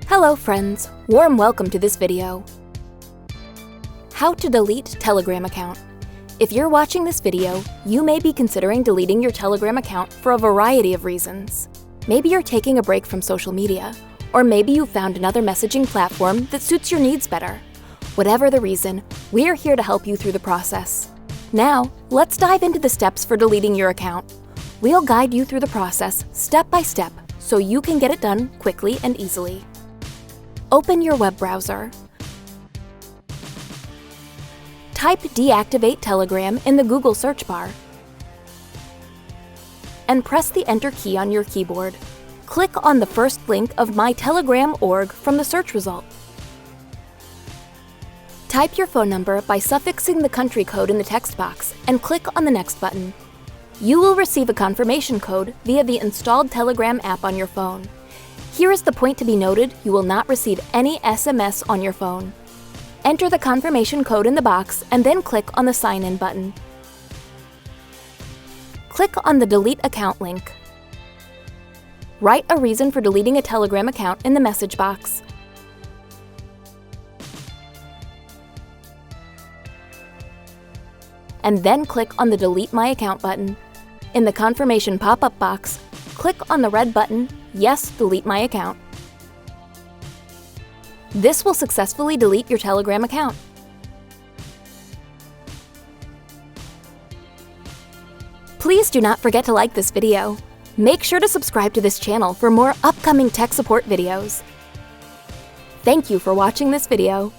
Hello friends, warm welcome to this video. How to delete Telegram account. If you're watching this video, you may be considering deleting your Telegram account for a variety of reasons. Maybe you're taking a break from social media, or maybe you found another messaging platform that suits your needs better. Whatever the reason, we're here to help you through the process. Now, let's dive into the steps for deleting your account. We'll guide you through the process step by step so you can get it done quickly and easily. Open your web browser. Type "deactivate Telegram" in the Google search bar and press the Enter key on your keyboard. Click on the first link of My Telegram org from the search result. Type your phone number by suffixing the country code in the text box and click on the Next button. You will receive a confirmation code via the installed Telegram app on your phone. Here is the point to be noted: you will not receive any SMS on your phone. Enter the confirmation code in the box and then click on the Sign In button. Click on the Delete Account link. Write a reason for deleting a Telegram account in the message box. And then click on the Delete My Account button. In the confirmation pop-up box, click on the red button, Yes, delete my account. This will successfully delete your Telegram account. Please do not forget to like this video. Make sure to subscribe to this channel for more upcoming tech support videos. Thank you for watching this video.